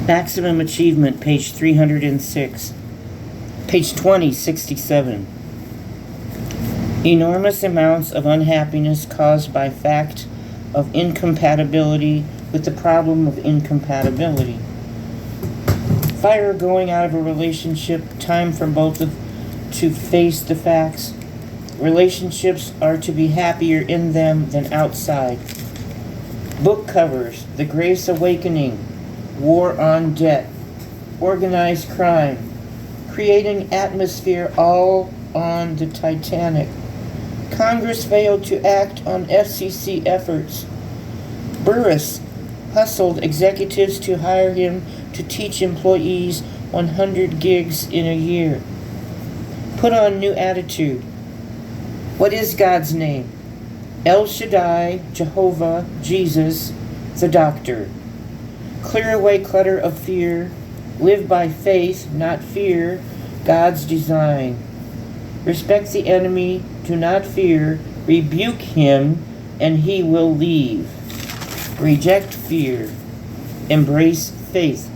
Maximum Achievement, page 306. Page 2067. Enormous amounts of unhappiness caused by fact of incompatibility with the problem of incompatibility. Fire going out of a relationship, time for both to face the facts. Relationships are to be happier in them than outside. Book covers, The Grace Awakening, War on Debt, Organized Crime, Creating Atmosphere, all on the Titanic. Congress failed to act on FCC efforts. Burris hustled executives to hire him to teach employees 100 gigs in a year. Put on new attitude. What is God's name? El Shaddai, Jehovah, Jesus, the doctor. Clear away clutter of fear. Live by faith, not fear, God's design. Respect the enemy, do not fear. Rebuke him, and he will leave. Reject fear. Embrace faith.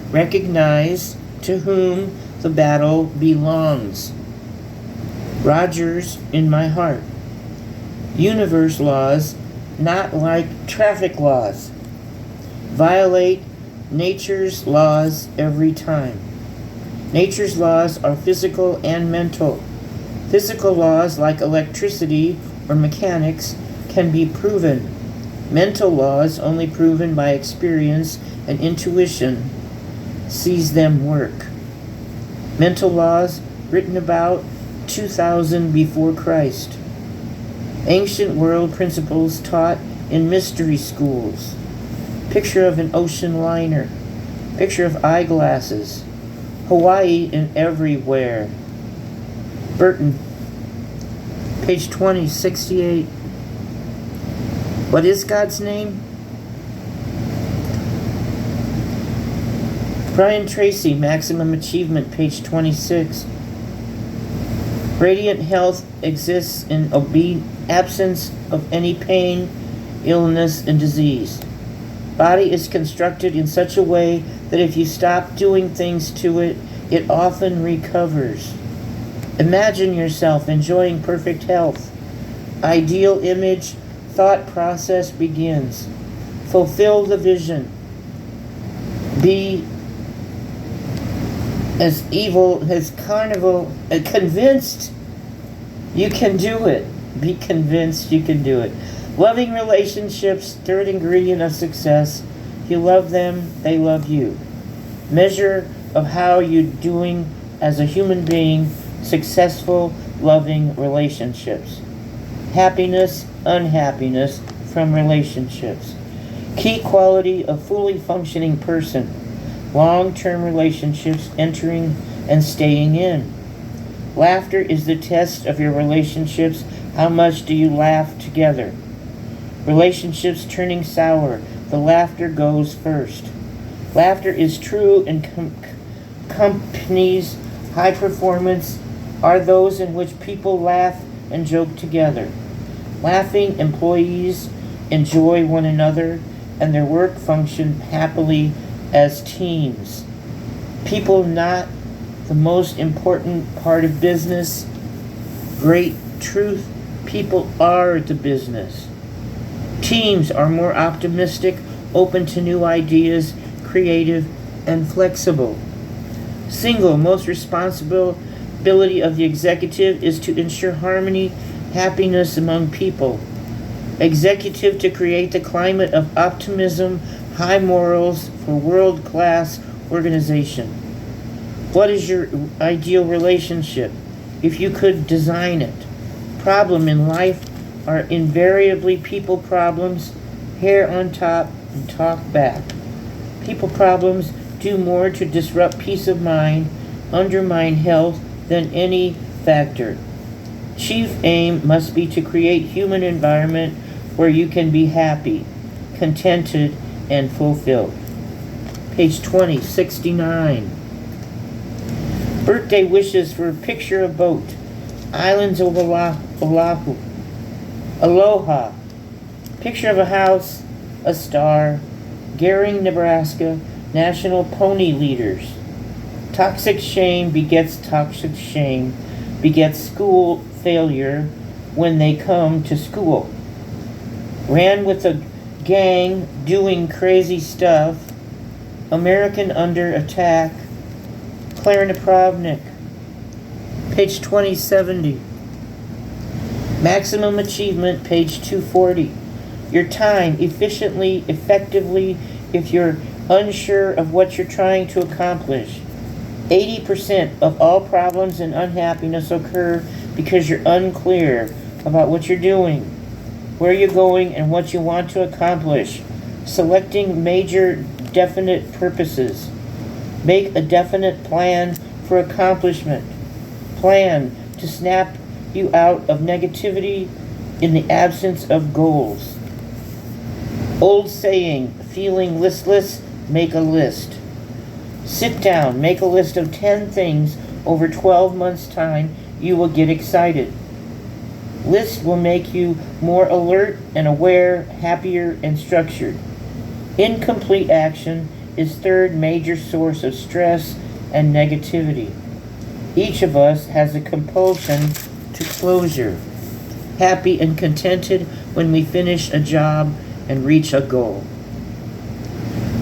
Recognize to whom the battle belongs. Rogers in my heart. Universe laws, not like traffic laws. Violate nature's laws every time. Nature's laws are physical and mental. Physical laws like electricity or mechanics can be proven. Mental laws only proven by experience and intuition sees them work. Mental laws written about 2000 before Christ. Ancient world principles taught in mystery schools. Picture of an ocean liner. Picture of eyeglasses. Hawaii in everywhere. Burton. Page 2068. What is God's name? Brian Tracy, Maximum Achievement, page 26. Radiant health exists in absence of any pain, illness, and disease. Body is constructed in such a way that if you stop doing things to it, it often recovers. Imagine yourself enjoying perfect health. Ideal image, thought process begins. Fulfill the vision. Be as evil as carnival, convinced you can do it. Be convinced you can do it. Loving relationships, third ingredient of success. You love them, they love you. Measure of how you're doing as a human being, successful, loving relationships. Happiness, unhappiness from relationships. Key quality of fully functioning person. Long-term relationships, entering and staying in. Laughter is the test of your relationships. How much do you laugh together? Relationships turning sour. The laughter goes first. Laughter is true in companies. High performance are those in which people laugh and joke together. Laughing employees enjoy one another and their work function happily as teams. People not the most important part of business. Great truth, people are the business. Teams are more optimistic, open to new ideas, creative, and flexible. Single, most responsibility of the executive is to ensure harmony, happiness among people. Executive to create the climate of optimism, high morals for world-class organization. What is your ideal relationship? If you could design it. Problem in life are invariably people problems, hair on top and talk back. People problems do more to disrupt peace of mind, undermine health than any factor. Chief aim must be to create human environment where you can be happy, contented, and fulfilled. Page 2069. Birthday wishes for a picture of boat. Islands of Oahu. Aloha. Picture of a house, a star. Gehring, Nebraska. National pony leaders. Toxic shame begets toxic shame, begets school failure when they come to school. Ran with a gang doing crazy stuff. American under attack. Klara Napravnik. Page 2070. Maximum achievement, page 240. Your time efficiently, effectively, if you're unsure of what you're trying to accomplish. 80% of all problems and unhappiness occur because you're unclear about what you're doing, where you're going, and what you want to accomplish. Selecting major definite purposes. Make a definite plan for accomplishment. Plan to snap you out of negativity in the absence of goals. Old saying, feeling listless, make a list. Sit down, make a list of 10 things over 12 months' time you will get excited. List will make you more alert and aware, happier, and structured. Incomplete action is third major source of stress and negativity. Each of us has a compulsion to closure. Happy and contented when we finish a job and reach a goal.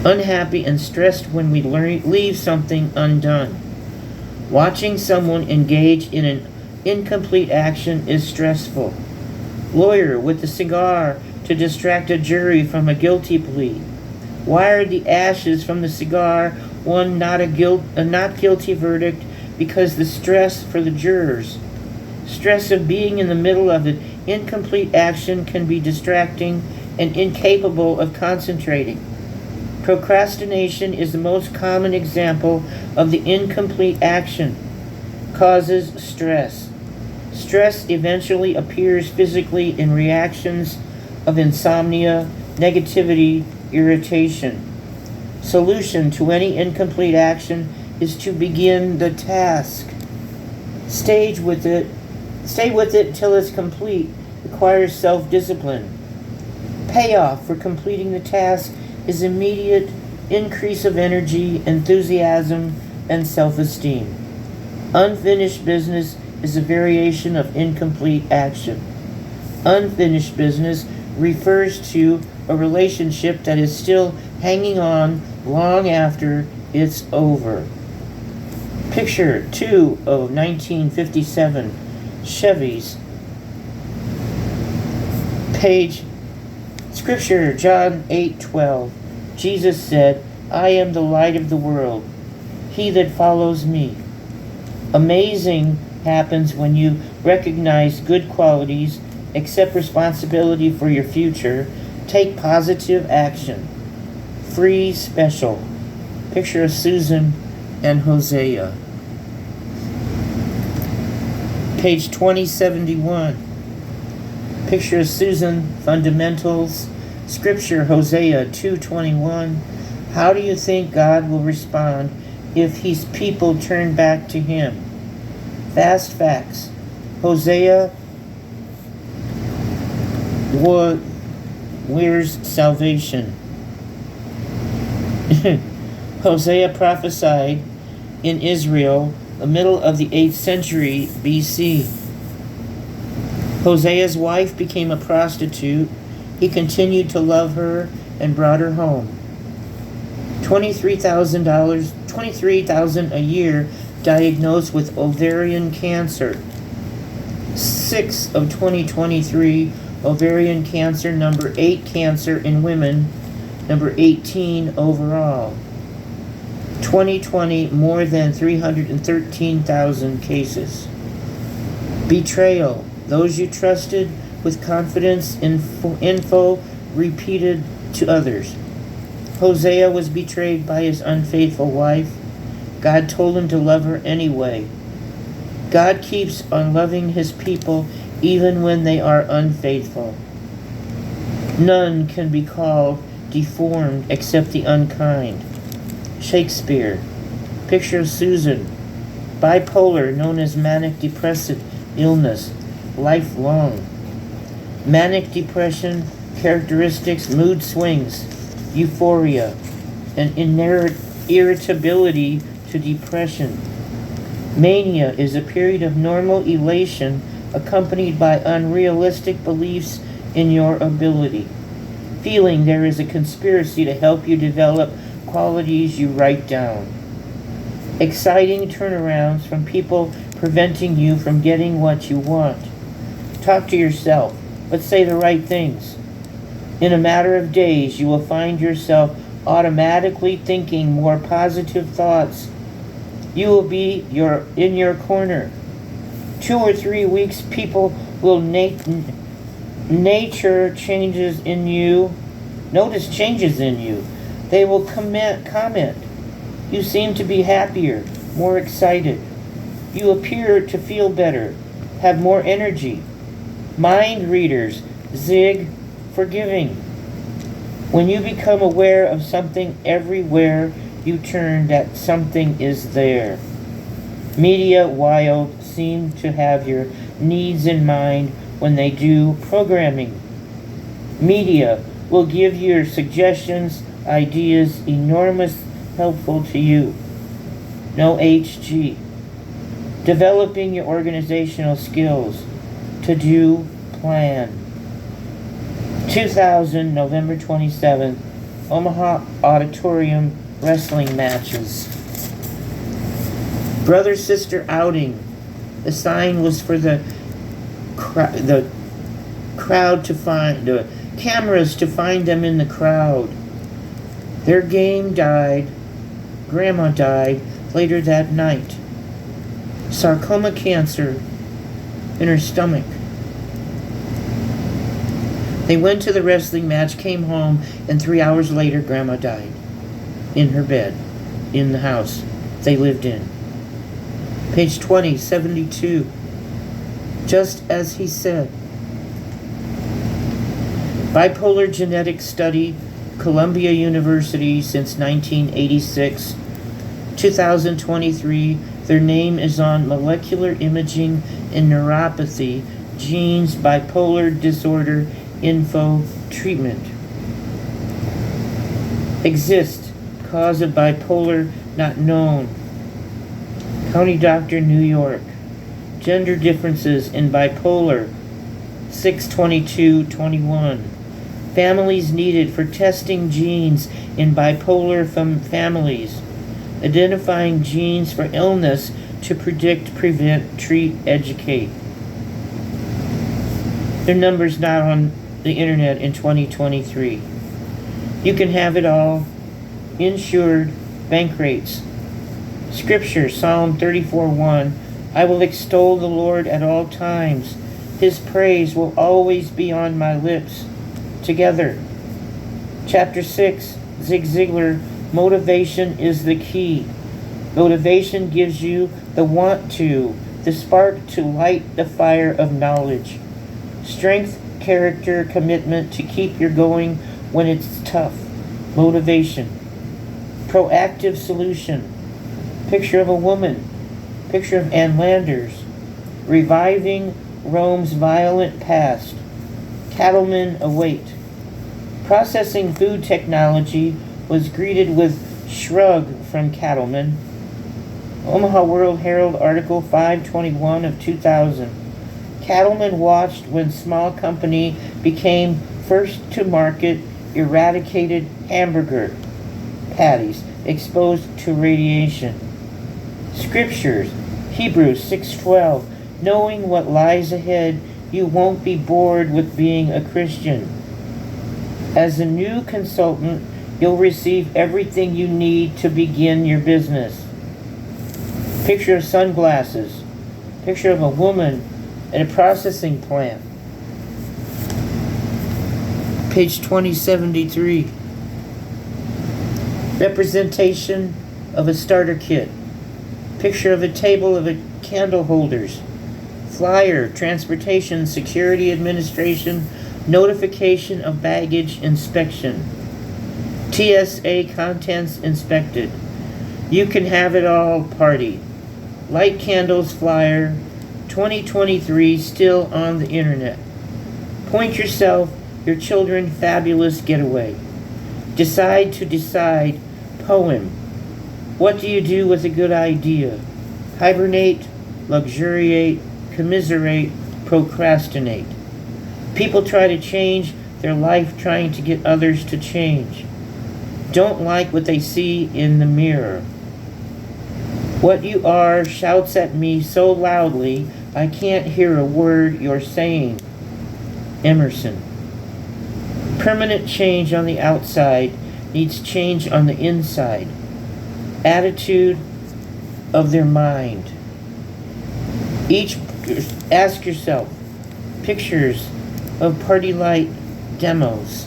Unhappy and stressed when we leave something undone. Watching someone engage in an incomplete action is stressful. Lawyer with a cigar to distract a jury from a guilty plea. Why are the ashes from the cigar one not guilty verdict? Because the stress for the jurors. Stress of being in the middle of an incomplete action can be distracting and incapable of concentrating. Procrastination is the most common example of the incomplete action. Causes stress. Stress eventually appears physically in reactions of insomnia, negativity, irritation. Solution to any incomplete action is to begin the task. Stay with it till it's complete. Requires self-discipline. Payoff for completing the task is immediate increase of energy, enthusiasm, and self-esteem. Unfinished business is a variation of incomplete action. Unfinished business refers to a relationship that is still hanging on long after it's over. Picture 2 of 1957 Chevys. Page Scripture, John 8:12. Jesus said, I am the light of the world. He that follows me. Amazing happens when you recognize good qualities, accept responsibility for your future, take positive action. Free special. Picture of Susan and Hosea. Page 2071. Picture of Susan, fundamentals. Scripture, Hosea 2:21. How do you think God will respond if his people turn back to him? Fast facts. Hosea, where's salvation? Hosea prophesied in Israel, the middle of the 8th century BC. Hosea's wife became a prostitute. He continued to love her and brought her home. $23,000 a year diagnosed with ovarian cancer. 6 of 2023 ovarian cancer, number 8 cancer in women, number 18 overall. 2020, more than 313,000 cases. Betrayal. Those you trusted with confidence info repeated to others. Hosea was betrayed by his unfaithful wife. God told him to love her anyway. God keeps on loving his people even when they are unfaithful. None can be called deformed except the unkind. Shakespeare. Picture of Susan. Bipolar, known as manic depressive illness, lifelong. Manic depression, characteristics, mood swings, euphoria, an inherent irritability to depression. Mania is a period of normal elation accompanied by unrealistic beliefs in your ability. Feeling there is a conspiracy to help you develop qualities you write down. Exciting turnarounds from people preventing you from getting what you want. Talk to yourself, but say the right things. In a matter of days, you will find yourself automatically thinking more positive thoughts. You will be in your corner. 2 or 3 weeks, people will nature changes in you. Notice changes in you. They will comment. You seem to be happier, more excited. You appear to feel better, have more energy. Mind readers, zig, forgiving. When you become aware of something everywhere you turn, that something is there. Media wild seem to have your needs in mind when they do programming. Media will give your suggestions, ideas, enormous helpful to you. No HG. Developing your organizational skills. To do, plan. 2000, November 27th, Omaha Auditorium wrestling matches. Brother-sister outing. The sign was for the crowd to find, the cameras to find them in the crowd. Their game died. Grandma died later that night. Sarcoma cancer in her stomach. They went to the wrestling match, came home, and 3 hours later, Grandma died. In her bed, in the house they lived in. Page 20, 72. Just as he said. Bipolar genetic study, Columbia University since 1986. 2023, their name is on molecular imaging and neuropathy, genes, bipolar disorder, info, treatment. Exist, cause of bipolar not known. County Doctor, New York. Gender differences in bipolar, 6/22/21. Families needed for testing genes in bipolar from families. Identifying genes for illness to predict, prevent, treat, educate. Their number's not on the internet in 2023. You can have it all. Insured, bank rates. Scripture, Psalm 34:1. I will extol the Lord at all times. His praise will always be on my lips. Together. Chapter 6, Zig Ziglar, motivation is the key. Motivation gives you the want to, the spark to light the fire of knowledge. Strength, character, commitment to keep you going when it's tough. Motivation. Proactive solution. Picture of a woman. Picture of Ann Landers. Reviving Rome's violent past. Cattlemen await. Processing food technology was greeted with shrug from cattlemen. Omaha World Herald article 5/21 of 2000. Cattlemen watched when small company became first to market eradicated hamburger patties exposed to radiation. Scriptures, Hebrews 6:12. Knowing what lies ahead, you won't be bored with being a Christian. As a new consultant, you'll receive everything you need to begin your business. Picture of sunglasses. Picture of a woman at a processing plant. Page 2073. Representation of a starter kit. Picture of a table of candle holders. Flyer, Transportation Security Administration, notification of baggage inspection. TSA contents inspected. You can have it all party. Light candles flyer, 2023 still on the internet. Point yourself, your children fabulous getaway. Decide to decide poem. What do you do with a good idea? Hibernate, luxuriate, commiserate, procrastinate. People try to change their life trying to get others to change. Don't like what they see in the mirror. What you are shouts at me so loudly I can't hear a word you're saying. Emerson. Permanent change on the outside needs change on the inside. Attitude of their mind. Ask yourself, pictures of party light demos.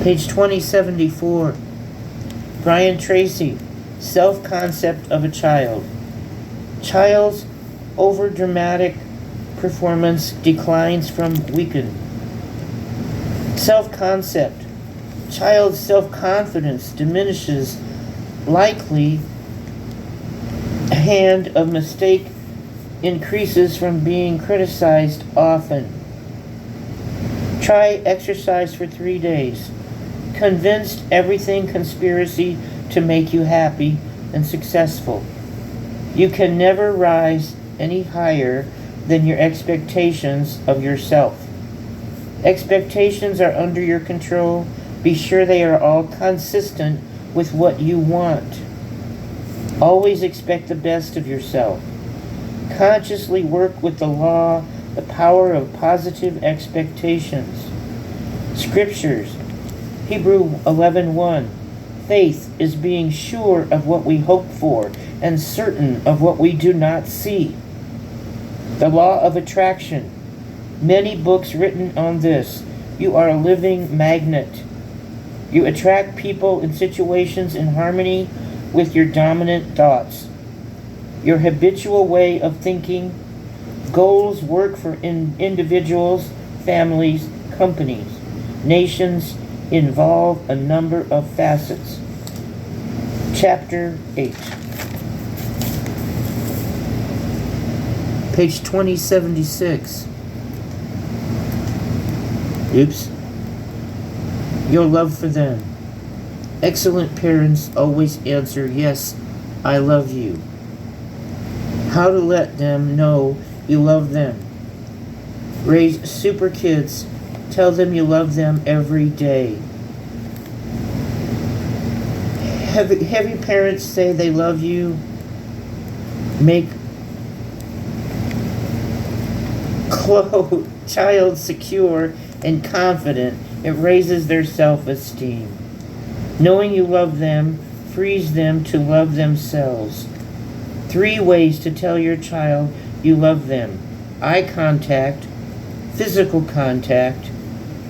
Page 2074. Brian Tracy, self-concept of a child. Child's overdramatic performance declines from weakened. Self-concept. Child's self-confidence diminishes. Likely hand of mistake increases from being criticized often. Try exercise for 3 days. Convinced everything conspiracy to make you happy and successful. You can never rise any higher than your expectations of yourself. Expectations are under your control. Be sure they are all consistent with what you want. Always expect the best of yourself. Consciously work with the law, the power of positive expectations. Scriptures. Hebrew 11:1. Faith is being sure of what we hope for and certain of what we do not see. The law of attraction. Many books written on this. You are a living magnet. You attract people and situations in harmony with your dominant thoughts. Your habitual way of thinking. Goals work for individuals, families, companies, nations, involve a number of facets. Chapter 8. Page 2076. Oops. Your love for them. Excellent parents always answer, yes, I love you. How to let them know you love them. Raise super kids. Tell them you love them every day. Have your parents say they love you. Make child secure and confident. It raises their self-esteem. Knowing you love them frees them to love themselves. 3 ways to tell your child you love them. Eye contact, physical contact.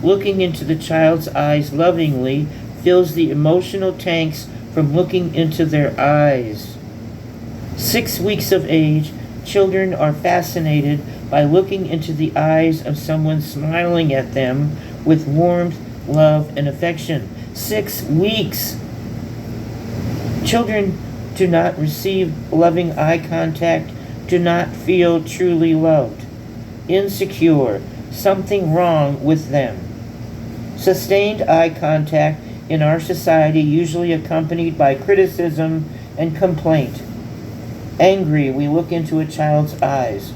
Looking into the child's eyes lovingly fills the emotional tanks from looking into their eyes. 6 weeks of age, children are fascinated by looking into the eyes of someone smiling at them with warmth, love, and affection. 6 weeks. Children do not receive loving eye contact, do not feel truly loved. Insecure, something wrong with them. Sustained eye contact in our society usually accompanied by criticism and complaint. Angry, we look into a child's eyes.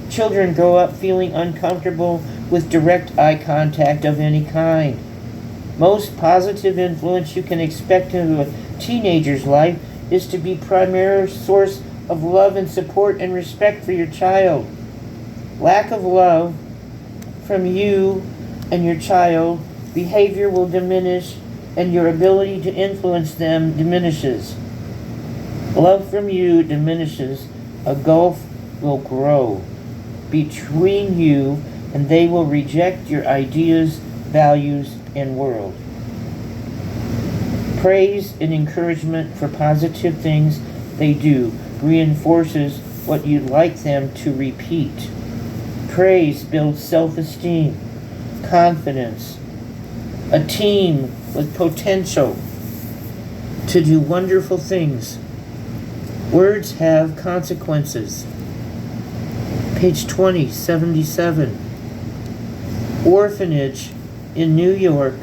Children grow up feeling uncomfortable with direct eye contact of any kind. Most positive influence you can expect into a teenager's life is to be primary source of love and support and respect for your child. Lack of love from you and your child, behavior will diminish and your ability to influence them diminishes. Love from you diminishes, a gulf will grow between you and they will reject your ideas, values, and world. Praise and encouragement for positive things they do reinforces what you'd like them to repeat. Praise builds self-esteem, confidence, a team with potential to do wonderful things. Words have consequences. Page 2077. Orphanage in New York,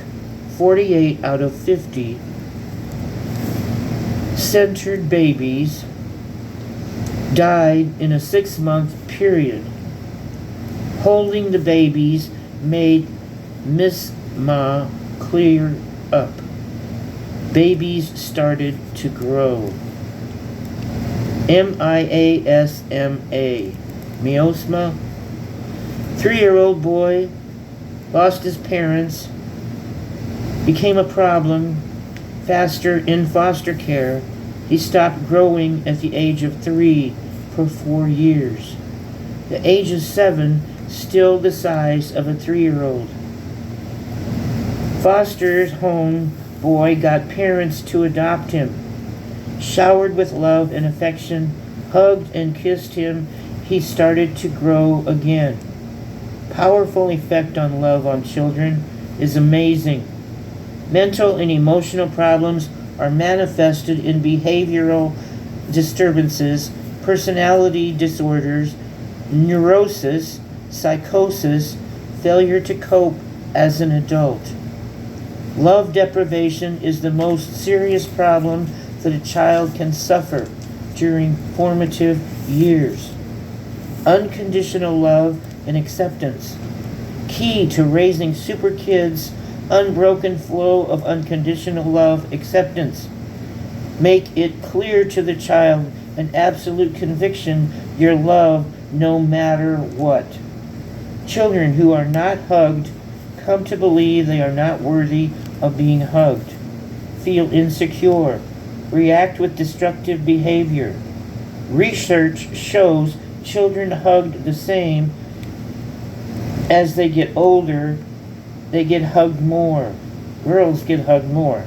48 out of 50 centered babies died in a 6-month period. Holding the babies made Miss Ma clear up. Babies started to grow. M-I-A-S-M-A. Miasma. 3-year-old boy lost his parents, became a problem faster in foster care. He stopped growing at the age of 3 for 4 years. The age of 7, still the size of a 3-year-old. Foster home boy got parents to adopt him. Showered with love and affection, hugged and kissed him, he started to grow again. Powerful effect on love on children is amazing. Mental and emotional problems are manifested in behavioral disturbances, personality disorders, neurosis, psychosis, failure to cope as an adult. Love deprivation is the most serious problem that a child can suffer during formative years. Unconditional love and acceptance. Key to raising super kids, unbroken flow of unconditional love, acceptance. Make it clear to the child an absolute conviction your love no matter what. Children who are not hugged come to believe they are not worthy of being hugged, feel insecure, react with destructive behavior. Research shows children hugged the same as they get older, they get hugged more. Girls get hugged more.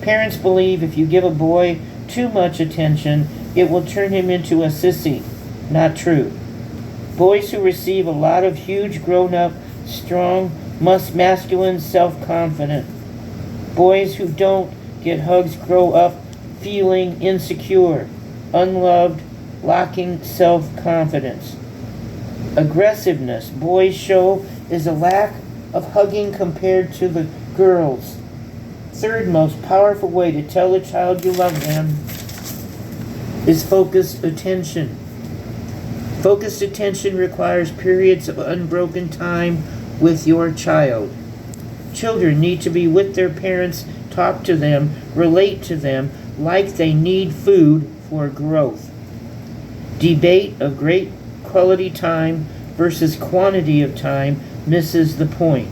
Parents believe if you give a boy too much attention, it will turn him into a sissy. Not true. Boys who receive a lot of huge grown-up, strong, masculine, self-confident. Boys who don't get hugs grow up feeling insecure, unloved, lacking self-confidence. Aggressiveness boys show is a lack of hugging compared to the girls. Third most powerful way to tell a child you love them is focused attention. Focused attention requires periods of unbroken time with your child. Children need to be with their parents, talk to them, relate to them like they need food for growth. Debate of great quality time versus quantity of time misses the point.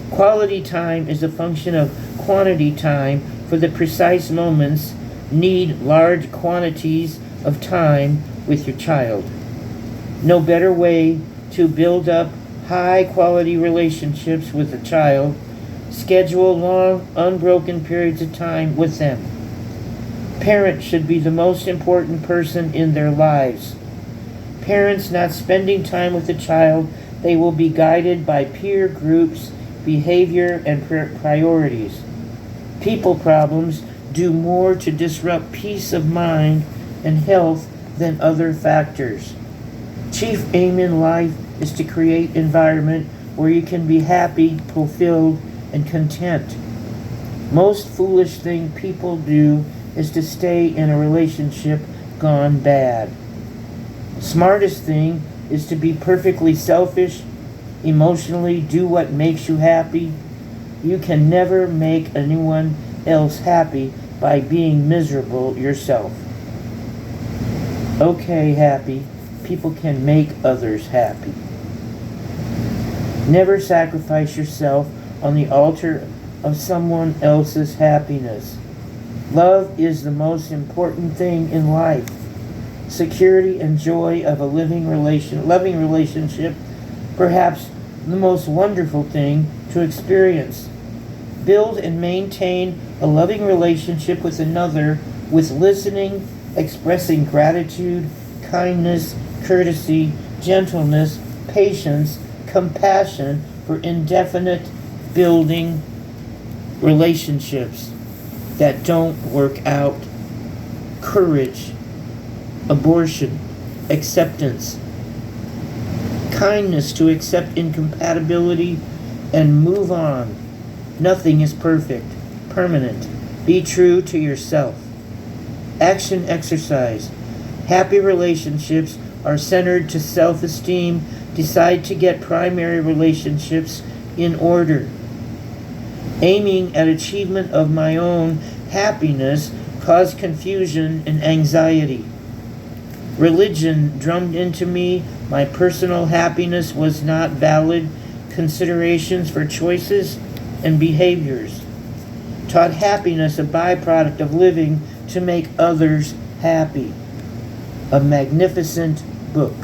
Quality time is a function of quantity time. For the precise moments, need large quantities of time with your child. No better way to build up high quality relationships with a child. Schedule long, unbroken periods of time with them. Parents should be the most important person in their lives. Parents not spending time with the child, they will be guided by peer groups, behavior, and priorities. People problems do more to disrupt peace of mind and health than other factors. Chief aim in life is to create environment where you can be happy, fulfilled, and content. Most foolish thing people do is to stay in a relationship gone bad. Smartest thing is to be perfectly selfish, emotionally do what makes you happy. You can never make anyone else happy by being miserable yourself. Okay, happy. People can make others happy. Never sacrifice yourself on the altar of someone else's happiness. Love is the most important thing in life. Security and joy of a loving relationship, perhaps the most wonderful thing to experience. Build and maintain a loving relationship with another with listening, expressing gratitude, kindness, courtesy, gentleness, patience, compassion for indefinite building relationships that don't work out. Courage, abortion, acceptance, kindness to accept incompatibility and move on. Nothing is perfect, permanent. Be true to yourself. Action exercise. Happy relationships are centered to self-esteem. Decide to get primary relationships in order. Aiming at achievement of my own happiness caused confusion and anxiety. Religion drummed into me my personal happiness was not valid considerations for choices and behaviors. Taught happiness a byproduct of living to make others happy. A magnificent book.